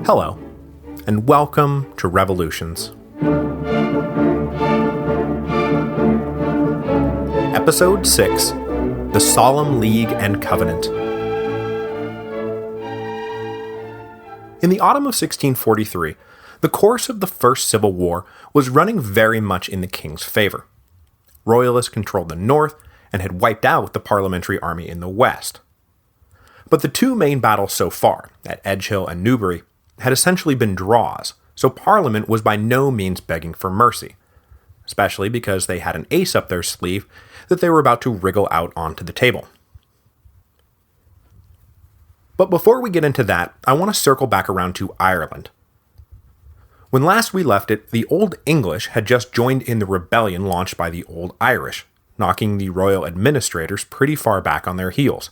Hello, and welcome to Revolutions. Episode 6, The Solemn League and Covenant. In the autumn of 1643, the course of the First Civil War was running very much in the king's favor. Royalists controlled the north and had wiped out the parliamentary army in the west. But the two main battles so far, at Edgehill and Newbury, had essentially been draws, so Parliament was by no means begging for mercy, especially because they had an ace up their sleeve that they were about to wriggle out onto the table. But before we get into that, I want to circle back around to Ireland. When last we left it, the Old English had just joined in the rebellion launched by the Old Irish, knocking the royal administrators pretty far back on their heels.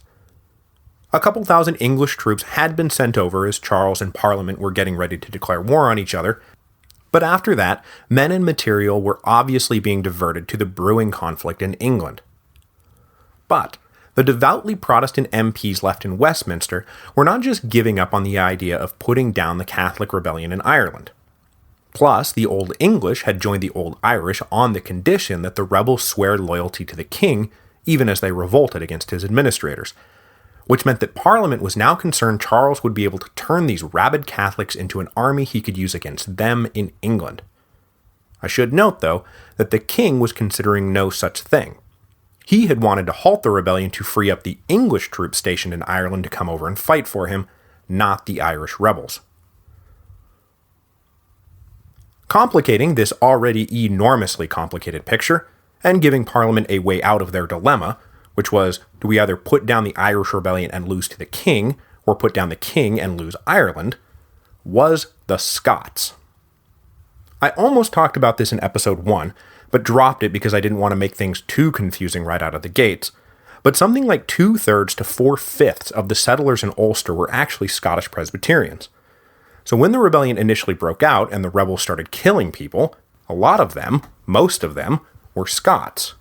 A couple thousand English troops had been sent over as Charles and Parliament were getting ready to declare war on each other, but after that, men and material were obviously being diverted to the brewing conflict in England. But the devoutly Protestant MPs left in Westminster were not just giving up on the idea of putting down the Catholic rebellion in Ireland. Plus, the Old English had joined the Old Irish on the condition that the rebels swear loyalty to the king, even as they revolted against his administrators, which meant that Parliament was now concerned Charles would be able to turn these rabid Catholics into an army he could use against them in England. I should note, though, that the king was considering no such thing. He had wanted to halt the rebellion to free up the English troops stationed in Ireland to come over and fight for him, not the Irish rebels. Complicating this already enormously complicated picture, and giving Parliament a way out of their dilemma, which was, do we either put down the Irish rebellion and lose to the king, or put down the king and lose Ireland, was the Scots. I almost talked about this in episode 1, but dropped it because I didn't want to make things too confusing right out of the gates, but something like 2/3 to 4/5 of the settlers in Ulster were actually Scottish Presbyterians. So when the rebellion initially broke out and the rebels started killing people, a lot of them, most of them, were Scots.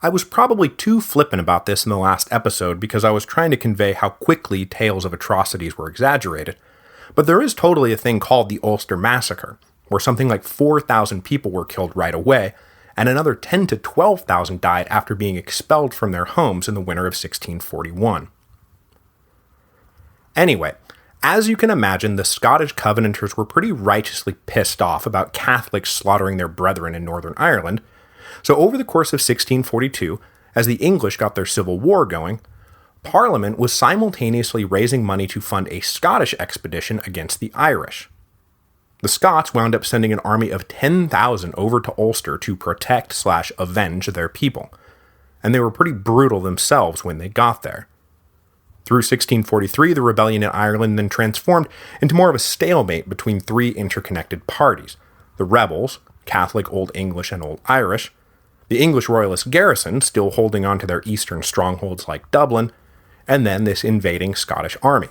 I was probably too flippant about this in the last episode because I was trying to convey how quickly tales of atrocities were exaggerated, but there is totally a thing called the Ulster Massacre, where something like 4,000 people were killed right away, and another 10,000 to 12,000 died after being expelled from their homes in the winter of 1641. Anyway, as you can imagine, the Scottish Covenanters were pretty righteously pissed off about Catholics slaughtering their brethren in Northern Ireland. So over the course of 1642, as the English got their civil war going, Parliament was simultaneously raising money to fund a Scottish expedition against the Irish. The Scots wound up sending an army of 10,000 over to Ulster to protect/avenge their people, and they were pretty brutal themselves when they got there. Through 1643, the rebellion in Ireland then transformed into more of a stalemate between three interconnected parties: the rebels, Catholic Old English and Old Irish, the English Royalist garrison still holding on to their eastern strongholds like Dublin, and then this invading Scottish army.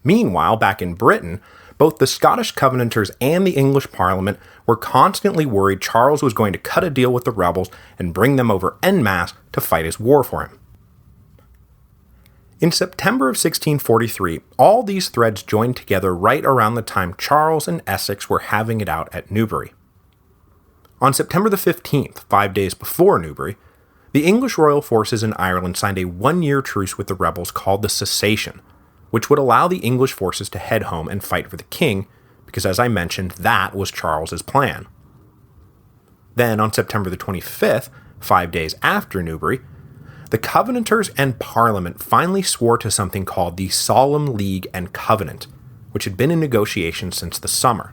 Meanwhile, back in Britain, both the Scottish Covenanters and the English Parliament were constantly worried Charles was going to cut a deal with the rebels and bring them over en masse to fight his war for him. In September of 1643, all these threads joined together right around the time Charles and Essex were having it out at Newbury. On September the 15th, 5 days before Newbury, the English royal forces in Ireland signed a one-year truce with the rebels called the Cessation, which would allow the English forces to head home and fight for the king, because as I mentioned, that was Charles's plan. Then on September the 25th, 5 days after Newbury, the Covenanters and Parliament finally swore to something called the Solemn League and Covenant, which had been in negotiation since the summer.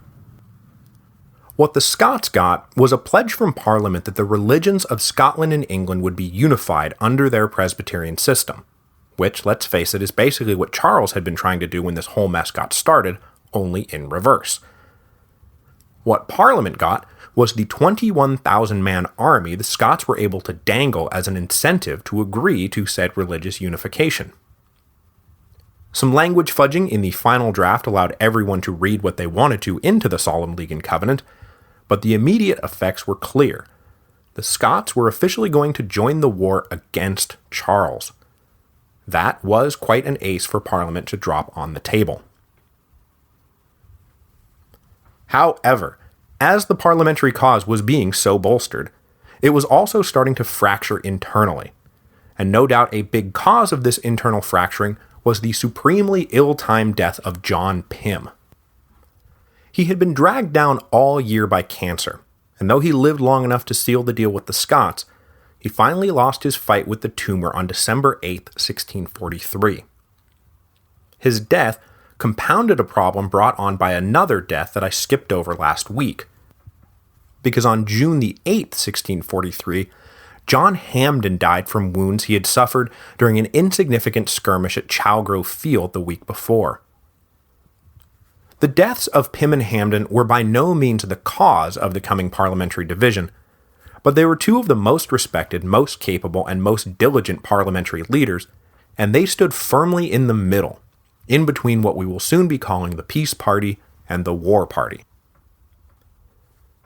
What the Scots got was a pledge from Parliament that the religions of Scotland and England would be unified under their Presbyterian system, which, let's face it, is basically what Charles had been trying to do when this whole mess got started, only in reverse. What Parliament got was the 21,000-man army the Scots were able to dangle as an incentive to agree to said religious unification. Some language fudging in the final draft allowed everyone to read what they wanted to into the Solemn League and Covenant, but the immediate effects were clear. The Scots were officially going to join the war against Charles. That was quite an ace for Parliament to drop on the table. However, as the parliamentary cause was being so bolstered, it was also starting to fracture internally. And no doubt a big cause of this internal fracturing was the supremely ill-timed death of John Pym. He had been dragged down all year by cancer, and though he lived long enough to seal the deal with the Scots, he finally lost his fight with the tumor on December 8, 1643. His death compounded a problem brought on by another death that I skipped over last week. Because on June the 8th, 1643, John Hampden died from wounds he had suffered during an insignificant skirmish at Chalgrove Field the week before. The deaths of Pym and Hampden were by no means the cause of the coming parliamentary division, but they were two of the most respected, most capable, and most diligent parliamentary leaders, and they stood firmly in the middle, in between what we will soon be calling the Peace Party and the War Party.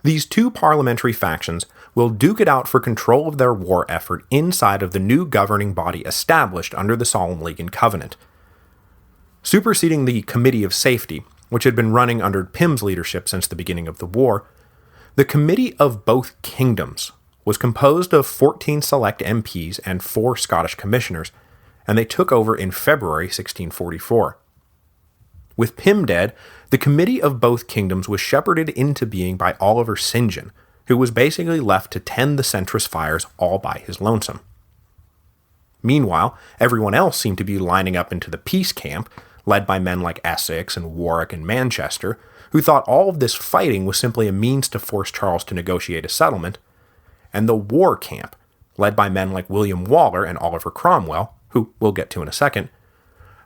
These two parliamentary factions will duke it out for control of their war effort inside of the new governing body established under the Solemn League and Covenant. Superseding the Committee of Safety, which had been running under Pym's leadership since the beginning of the war, the Committee of Both Kingdoms was composed of 14 select MPs and 4 Scottish commissioners, and they took over in February 1644. With Pym dead, the Committee of Both Kingdoms was shepherded into being by Oliver St. John, who was basically left to tend the centrist fires all by his lonesome. Meanwhile, everyone else seemed to be lining up into the peace camp, led by men like Essex and Warwick and Manchester, who thought all of this fighting was simply a means to force Charles to negotiate a settlement, and the war camp, led by men like William Waller and Oliver Cromwell, who we'll get to in a second,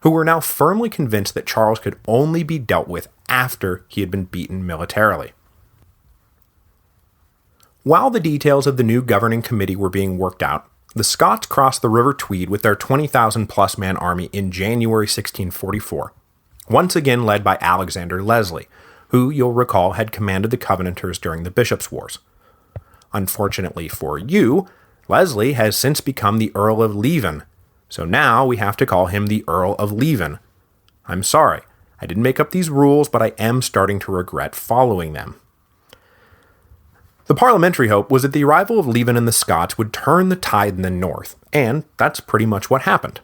who were now firmly convinced that Charles could only be dealt with after he had been beaten militarily. While the details of the new governing committee were being worked out, the Scots crossed the River Tweed with their 20,000-plus man army in January 1644, once again led by Alexander Leslie, who, you'll recall, had commanded the Covenanters during the Bishops' Wars. Unfortunately for you, Leslie has since become the Earl of Leven, so now we have to call him the Earl of Leven. I'm sorry, I didn't make up these rules, but I am starting to regret following them. The parliamentary hope was that the arrival of Leven and the Scots would turn the tide in the north, and that's pretty much what happened.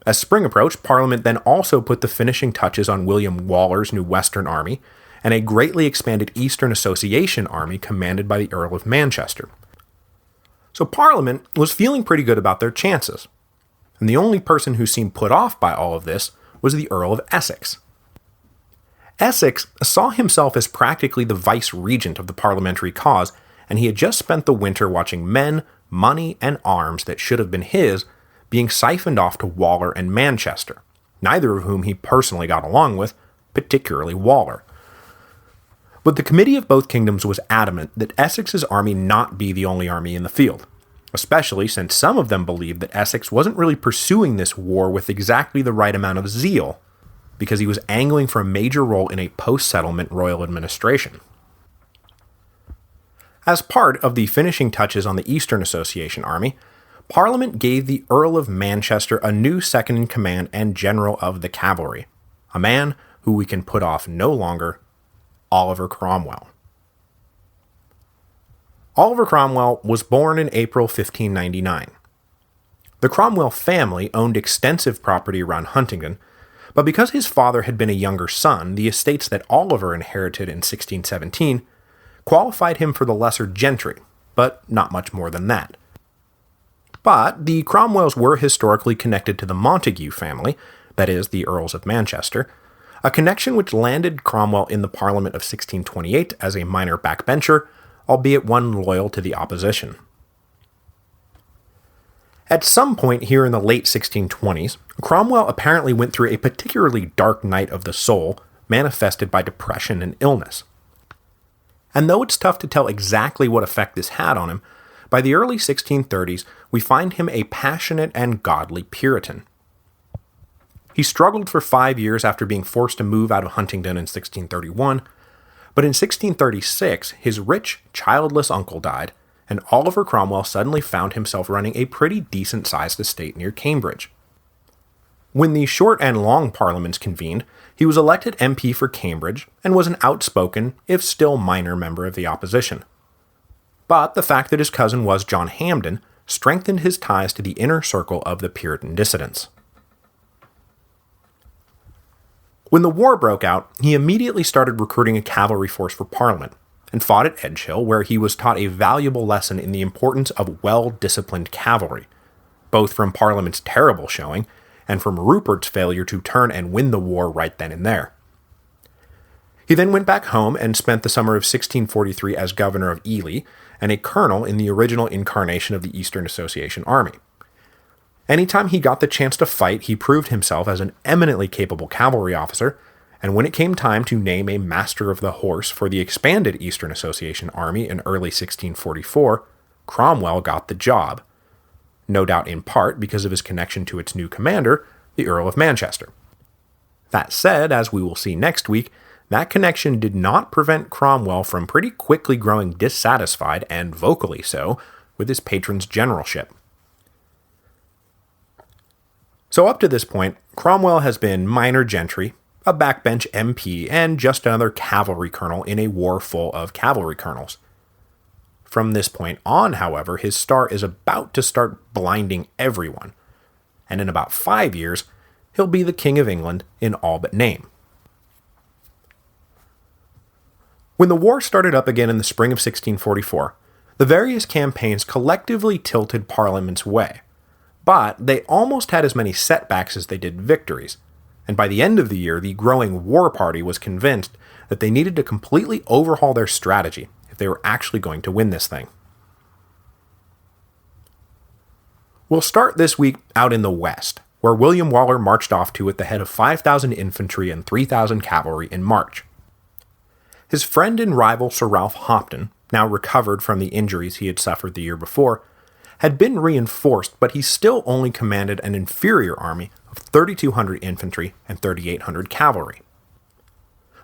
As spring approached, Parliament then also put the finishing touches on William Waller's new Western Army and a greatly expanded Eastern Association Army commanded by the Earl of Manchester. So Parliament was feeling pretty good about their chances, and the only person who seemed put off by all of this was the Earl of Essex. Essex saw himself as practically the vice-regent of the parliamentary cause, and he had just spent the winter watching men, money, and arms that should have been his being siphoned off to Waller and Manchester, neither of whom he personally got along with, particularly Waller. But the Committee of Both Kingdoms was adamant that Essex's army not be the only army in the field, especially since some of them believed that Essex wasn't really pursuing this war with exactly the right amount of zeal, because he was angling for a major role in a post-settlement royal administration. As part of the finishing touches on the Eastern Association Army, Parliament gave the Earl of Manchester a new second-in-command and general of the cavalry, a man who we can put off no longer, Oliver Cromwell. Oliver Cromwell was born in April 1599. The Cromwell family owned extensive property around Huntingdon, but because his father had been a younger son, the estates that Oliver inherited in 1617 qualified him for the lesser gentry, but not much more than that. But the Cromwells were historically connected to the Montague family, that is, the Earls of Manchester, a connection which landed Cromwell in the Parliament of 1628 as a minor backbencher, albeit one loyal to the opposition. At some point here in the late 1620s, Cromwell apparently went through a particularly dark night of the soul, manifested by depression and illness. And though it's tough to tell exactly what effect this had on him, by the early 1630s we find him a passionate and godly Puritan. He struggled for 5 years after being forced to move out of Huntingdon in 1631, but in 1636 his rich, childless uncle died, and Oliver Cromwell suddenly found himself running a pretty decent-sized estate near Cambridge. When the short and long parliaments convened, he was elected MP for Cambridge and was an outspoken, if still minor, member of the opposition. But the fact that his cousin was John Hampden strengthened his ties to the inner circle of the Puritan dissidents. When the war broke out, he immediately started recruiting a cavalry force for Parliament, and fought at Edgehill, where he was taught a valuable lesson in the importance of well-disciplined cavalry, both from Parliament's terrible showing and from Rupert's failure to turn and win the war right then and there. He then went back home and spent the summer of 1643 as governor of Ely and a colonel in the original incarnation of the Eastern Association Army. Anytime he got the chance to fight, he proved himself as an eminently capable cavalry officer, and when it came time to name a Master of the Horse for the expanded Eastern Association Army in early 1644, Cromwell got the job, no doubt in part because of his connection to its new commander, the Earl of Manchester. That said, as we will see next week, that connection did not prevent Cromwell from pretty quickly growing dissatisfied, and vocally so, with his patron's generalship. So up to this point, Cromwell has been minor gentry, a backbench MP, and just another cavalry colonel in a war full of cavalry colonels. From this point on, however, his star is about to start blinding everyone, and in about 5 years, he'll be the King of England in all but name. When the war started up again in the spring of 1644, the various campaigns collectively tilted Parliament's way, but they almost had as many setbacks as they did victories, and by the end of the year, the growing war party was convinced that they needed to completely overhaul their strategy if they were actually going to win this thing. We'll start this week out in the west, where William Waller marched off to at the head of 5,000 infantry and 3,000 cavalry in March. His friend and rival Sir Ralph Hopton, now recovered from the injuries he had suffered the year before, had been reinforced, but he still only commanded an inferior army of 3,200 infantry and 3,800 cavalry.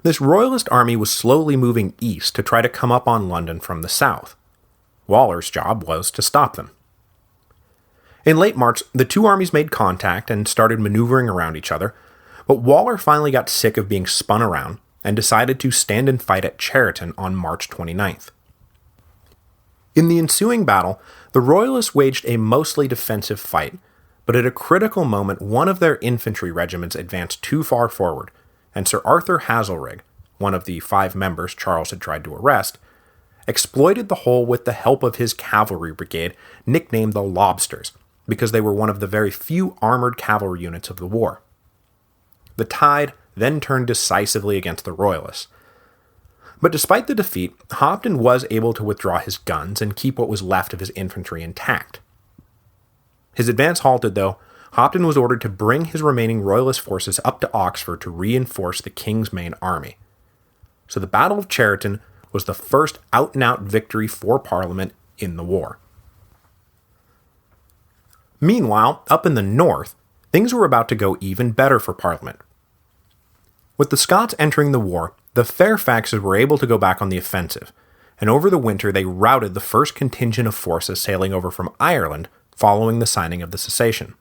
This Royalist army was slowly moving east to try to come up on London from the south. Waller's job was to stop them. In late March, the two armies made contact and started maneuvering around each other, but Waller finally got sick of being spun around and decided to stand and fight at Cheriton on March 29th. In the ensuing battle, the Royalists waged a mostly defensive fight, but at a critical moment one of their infantry regiments advanced too far forward, and Sir Arthur Hazelrig, one of the 5 members Charles had tried to arrest, exploited the hole with the help of his cavalry brigade, nicknamed the Lobsters, because they were one of the very few armored cavalry units of the war. The tide then turned decisively against the Royalists. But despite the defeat, Hopton was able to withdraw his guns and keep what was left of his infantry intact. His advance halted, though. Hopton was ordered to bring his remaining Royalist forces up to Oxford to reinforce the King's main army. So the Battle of Cheriton was the first out-and-out victory for Parliament in the war. Meanwhile, up in the north, things were about to go even better for Parliament. With the Scots entering the war, the Fairfaxes were able to go back on the offensive, and over the winter they routed the first contingent of forces sailing over from Ireland following the signing of the cessation.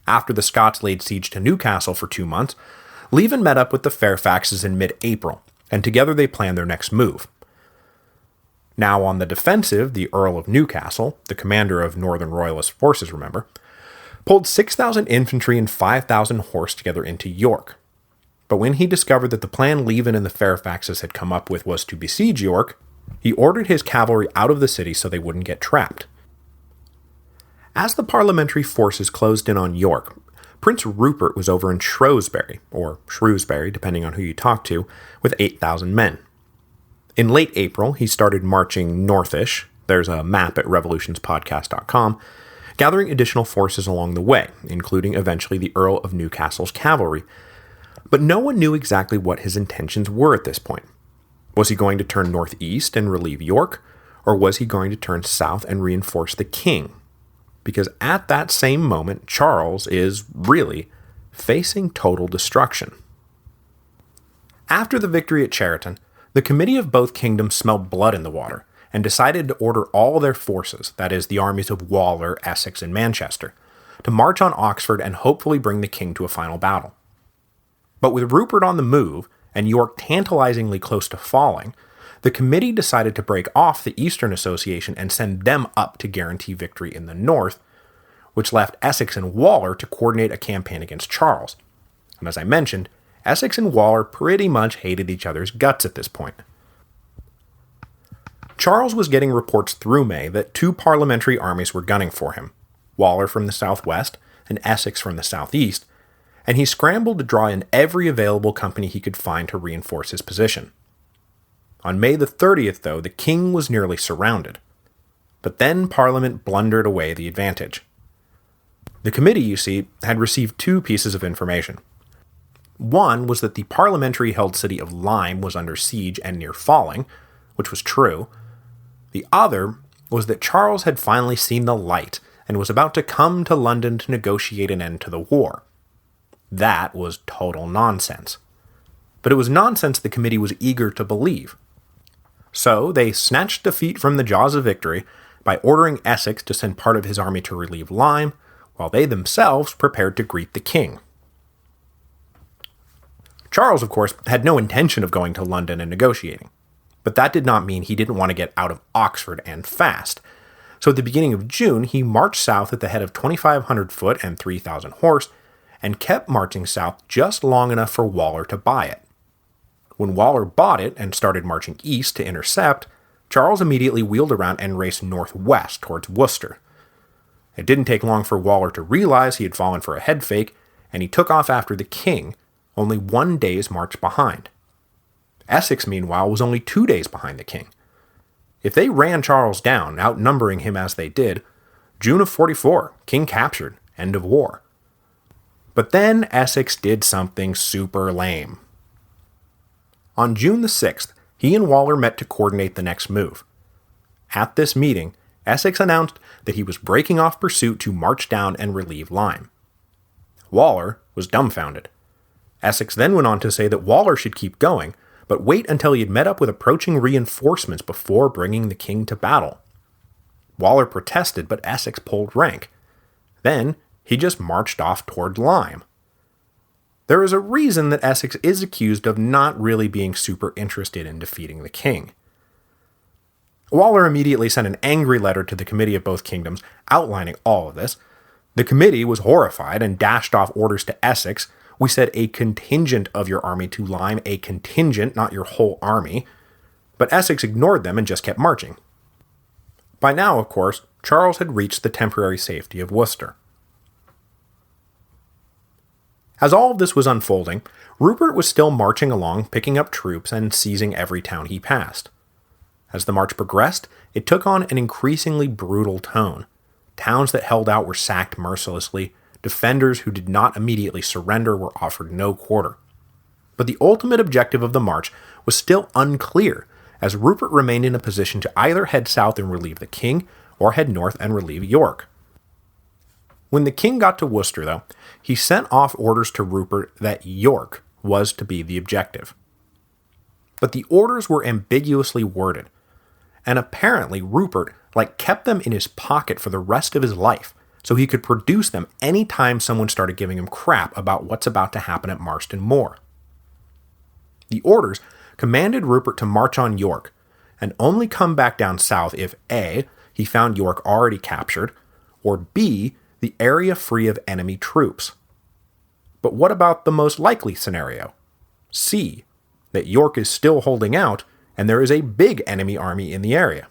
After the Scots laid siege to Newcastle for 2 months, Leven met up with the Fairfaxes in mid-April, and together they planned their next move. Now on the defensive, the Earl of Newcastle, the commander of Northern Royalist forces, remember, pulled 6,000 infantry and 5,000 horse together into York. But when he discovered that the plan Leven and the Fairfaxes had come up with was to besiege York, he ordered his cavalry out of the city so they wouldn't get trapped. As the parliamentary forces closed in on York, Prince Rupert was over in Shrewsbury, or Shrewsbury, depending on who you talk to, with 8,000 men. In late April, he started marching northish, there's a map at revolutionspodcast.com, gathering additional forces along the way, including eventually the Earl of Newcastle's cavalry. But no one knew exactly what his intentions were at this point. Was he going to turn northeast and relieve York, or was he going to turn south and reinforce the king? Because at that same moment, Charles is, really, facing total destruction. After the victory at Cheriton, the committee of both kingdoms smelled blood in the water, and decided to order all their forces, that is, the armies of Waller, Essex, and Manchester, to march on Oxford and hopefully bring the king to a final battle. But with Rupert on the move, and York tantalizingly close to falling, the committee decided to break off the Eastern Association and send them up to guarantee victory in the north, which left Essex and Waller to coordinate a campaign against Charles. And as I mentioned, Essex and Waller pretty much hated each other's guts at this point. Charles was getting reports through May that two parliamentary armies were gunning for him, Waller from the southwest and Essex from the southeast, and he scrambled to draw in every available company he could find to reinforce his position. On May the 30th, though, the king was nearly surrounded. But then Parliament blundered away the advantage. The committee, you see, had received two pieces of information. One was that the parliamentary-held city of Lyme was under siege and near falling, which was true. The other was that Charles had finally seen the light and was about to come to London to negotiate an end to the war. That was total nonsense. But it was nonsense the committee was eager to believe. So they snatched defeat from the jaws of victory by ordering Essex to send part of his army to relieve Lyme, while they themselves prepared to greet the king. Charles, of course, had no intention of going to London and negotiating, but that did not mean he didn't want to get out of Oxford and fast. So at the beginning of June, he marched south at the head of 2,500 foot and 3,000 horse, and kept marching south just long enough for Waller to buy it. When Waller bought it and started marching east to intercept, Charles immediately wheeled around and raced northwest towards Worcester. It didn't take long for Waller to realize he had fallen for a head fake, and he took off after the king, only 1 day's march behind. Essex, meanwhile, was only 2 days behind the king. If they ran Charles down, outnumbering him as they did, June of 44, king captured, end of war. But then Essex did something super lame. On June the 6th, he and Waller met to coordinate the next move. At this meeting, Essex announced that he was breaking off pursuit to march down and relieve Lyme. Waller was dumbfounded. Essex then went on to say that Waller should keep going, but wait until he had met up with approaching reinforcements before bringing the king to battle. Waller protested, but Essex pulled rank. Then he just marched off toward Lyme. There is a reason that Essex is accused of not really being super interested in defeating the king. Waller immediately sent an angry letter to the committee of both kingdoms outlining all of this. The committee was horrified and dashed off orders to Essex. We said a contingent of your army to Lyme, a contingent, not your whole army. But Essex ignored them and just kept marching. By now, of course, Charles had reached the temporary safety of Worcester. As all of this was unfolding, Rupert was still marching along, picking up troops and seizing every town he passed. As the march progressed, it took on an increasingly brutal tone. Towns that held out were sacked mercilessly. Defenders who did not immediately surrender were offered no quarter. But the ultimate objective of the march was still unclear, as Rupert remained in a position to either head south and relieve the king, or head north and relieve York. When the king got to Worcester, though, he sent off orders to Rupert that York was to be the objective. But the orders were ambiguously worded, and apparently Rupert kept them in his pocket for the rest of his life, so he could produce them any time someone started giving him crap about what's about to happen at Marston Moor. The orders commanded Rupert to march on York, and only come back down south if A, he found York already captured, or B, the area free of enemy troops. But what about the most likely scenario? C, that York is still holding out, and there is a big enemy army in the area.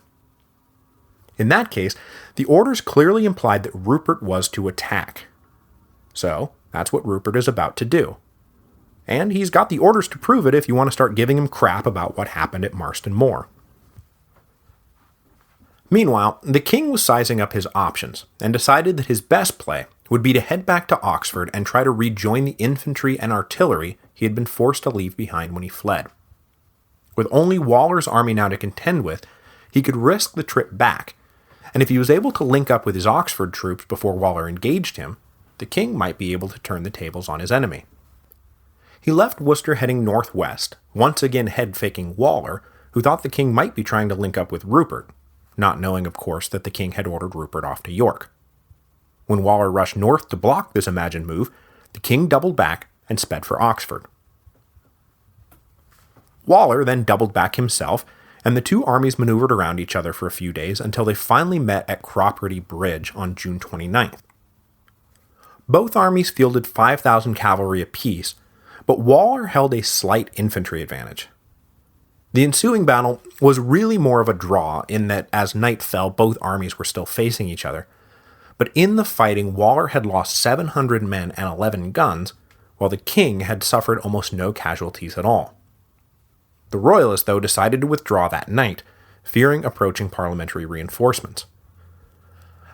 In that case, the orders clearly implied that Rupert was to attack. So, that's what Rupert is about to do. And he's got the orders to prove it if you want to start giving him crap about what happened at Marston Moor. Meanwhile, the king was sizing up his options, and decided that his best play would be to head back to Oxford and try to rejoin the infantry and artillery he had been forced to leave behind when he fled. With only Waller's army now to contend with, he could risk the trip back, and if he was able to link up with his Oxford troops before Waller engaged him, the king might be able to turn the tables on his enemy. He left Worcester heading northwest, once again head-faking Waller, who thought the king might be trying to link up with Rupert, not knowing, of course, that the king had ordered Rupert off to York. When Waller rushed north to block this imagined move, the king doubled back and sped for Oxford. Waller then doubled back himself, and the two armies maneuvered around each other for a few days until they finally met at Cropredy Bridge on June 29th. Both armies fielded 5,000 cavalry apiece, but Waller held a slight infantry advantage. The ensuing battle was really more of a draw in that as night fell, both armies were still facing each other. But in the fighting, Waller had lost 700 men and 11 guns, while the king had suffered almost no casualties at all. The Royalists, though, decided to withdraw that night, fearing approaching parliamentary reinforcements.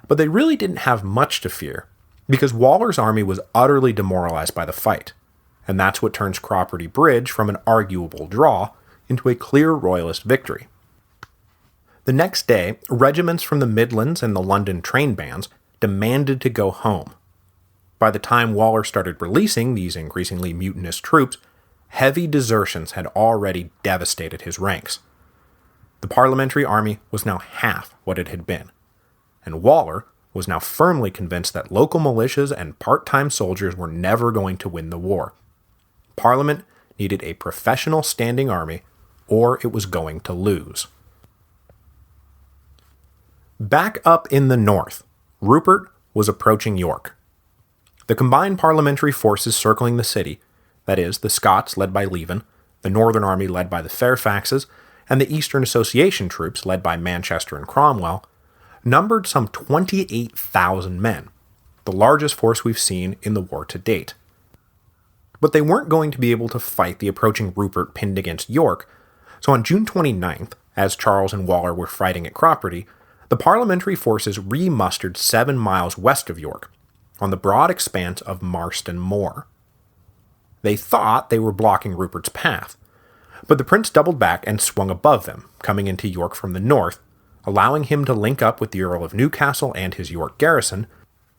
But they really didn't have much to fear, because Waller's army was utterly demoralized by the fight, and that's what turns Cropredy Bridge from an arguable draw into a clear Royalist victory. The next day, regiments from the Midlands and the London train bands demanded to go home. By the time Waller started releasing these increasingly mutinous troops, heavy desertions had already devastated his ranks. The parliamentary army was now half what it had been, and Waller was now firmly convinced that local militias and part-time soldiers were never going to win the war. Parliament needed a professional standing army, or it was going to lose. Back up in the north, Rupert was approaching York. The combined parliamentary forces circling the city, that is, the Scots led by Leven, the Northern Army led by the Fairfaxes, and the Eastern Association troops led by Manchester and Cromwell, numbered some 28,000 men, the largest force we've seen in the war to date. But they weren't going to be able to fight the approaching Rupert pinned against York, so on June 29th, as Charles and Waller were fighting at Cropredy, the parliamentary forces re-mustered 7 miles west of York, on the broad expanse of Marston Moor. They thought they were blocking Rupert's path, but the prince doubled back and swung above them, coming into York from the north, allowing him to link up with the Earl of Newcastle and his York garrison,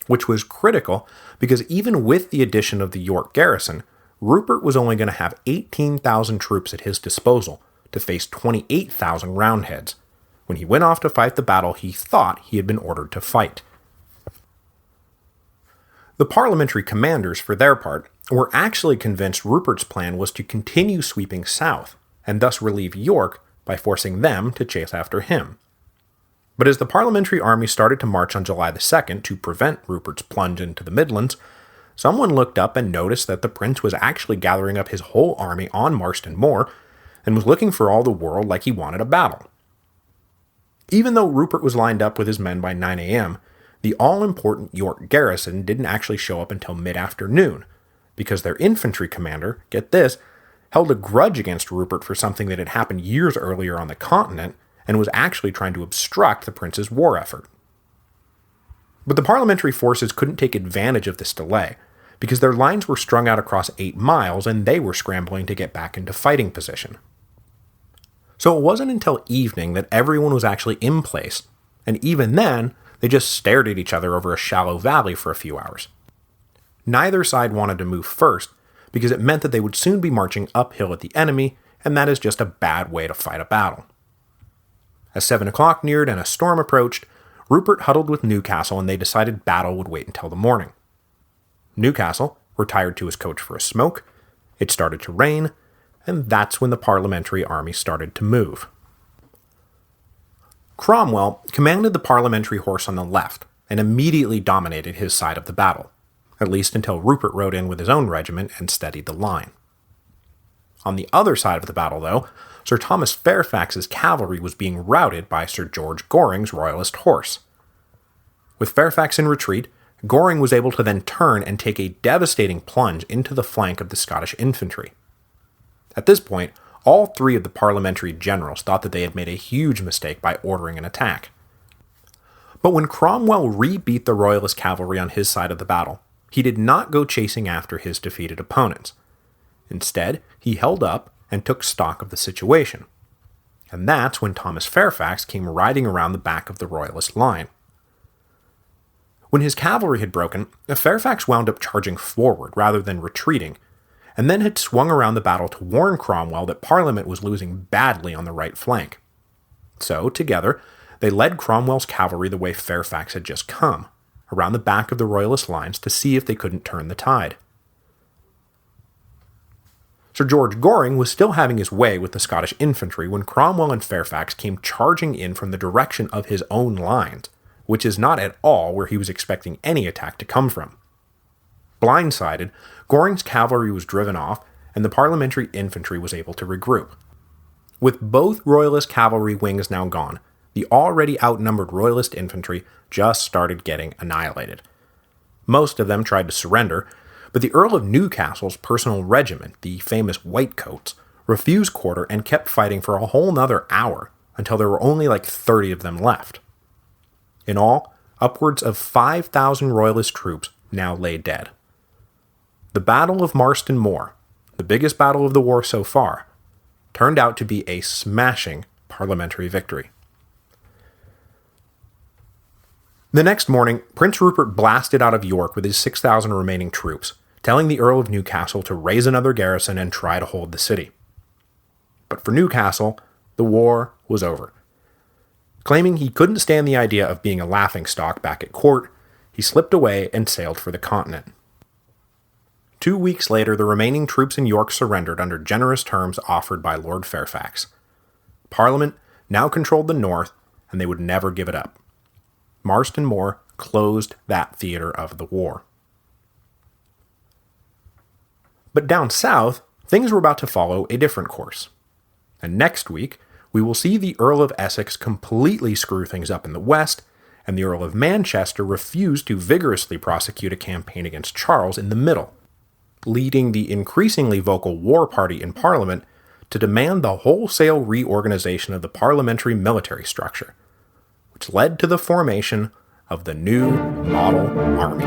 which was critical because even with the addition of the York garrison, Rupert was only going to have 18,000 troops at his disposal to face 28,000 Roundheads. When he went off to fight the battle he thought he had been ordered to fight. The parliamentary commanders, for their part, were actually convinced Rupert's plan was to continue sweeping south, and thus relieve York by forcing them to chase after him. But as the parliamentary army started to march on July the 2nd to prevent Rupert's plunge into the Midlands, someone looked up and noticed that the prince was actually gathering up his whole army on Marston Moor, and was looking for all the world like he wanted a battle. Even though Rupert was lined up with his men by 9 a.m., the all-important York garrison didn't actually show up until mid-afternoon, because their infantry commander, get this, held a grudge against Rupert for something that had happened years earlier on the continent, and was actually trying to obstruct the prince's war effort. But the parliamentary forces couldn't take advantage of this delay, because their lines were strung out across 8 miles and they were scrambling to get back into fighting position. So it wasn't until evening that everyone was actually in place, and even then, they just stared at each other over a shallow valley for a few hours. Neither side wanted to move first, because it meant that they would soon be marching uphill at the enemy, and that is just a bad way to fight a battle. As 7 o'clock neared and a storm approached, Rupert huddled with Newcastle and they decided battle would wait until the morning. Newcastle retired to his coach for a smoke, it started to rain, and that's when the parliamentary army started to move. Cromwell commanded the parliamentary horse on the left and immediately dominated his side of the battle, at least until Rupert rode in with his own regiment and steadied the line. On the other side of the battle, though, Sir Thomas Fairfax's cavalry was being routed by Sir George Goring's Royalist horse. With Fairfax in retreat, Goring was able to then turn and take a devastating plunge into the flank of the Scottish infantry. At this point, all 3 of the parliamentary generals thought that they had made a huge mistake by ordering an attack. But when Cromwell re-beat the Royalist cavalry on his side of the battle, he did not go chasing after his defeated opponents. Instead, he held up and took stock of the situation. And that's when Thomas Fairfax came riding around the back of the Royalist line. When his cavalry had broken, Fairfax wound up charging forward rather than retreating, and then had swung around the battle to warn Cromwell that Parliament was losing badly on the right flank. So, together, they led Cromwell's cavalry the way Fairfax had just come, around the back of the Royalist lines to see if they couldn't turn the tide. Sir George Goring was still having his way with the Scottish infantry when Cromwell and Fairfax came charging in from the direction of his own lines, which is not at all where he was expecting any attack to come from. Blindsided, Goring's cavalry was driven off, and the parliamentary infantry was able to regroup. With both Royalist cavalry wings now gone, the already outnumbered Royalist infantry just started getting annihilated. Most of them tried to surrender, but the Earl of Newcastle's personal regiment, the famous Whitecoats, refused quarter and kept fighting for a whole nother hour until there were only like 30 of them left. In all, upwards of 5,000 Royalist troops now lay dead. The Battle of Marston Moor, the biggest battle of the war so far, turned out to be a smashing parliamentary victory. The next morning, Prince Rupert blasted out of York with his 6,000 remaining troops, telling the Earl of Newcastle to raise another garrison and try to hold the city. But for Newcastle, the war was over. Claiming he couldn't stand the idea of being a laughingstock back at court, he slipped away and sailed for the continent. 2 weeks later, the remaining troops in York surrendered under generous terms offered by Lord Fairfax. Parliament now controlled the north, and they would never give it up. Marston Moor closed that theater of the war. But down south, things were about to follow a different course. And next week, we will see the Earl of Essex completely screw things up in the west, and the Earl of Manchester refuse to vigorously prosecute a campaign against Charles in the middle, leading the increasingly vocal War Party in Parliament to demand the wholesale reorganization of the parliamentary military structure, which led to the formation of the new model army.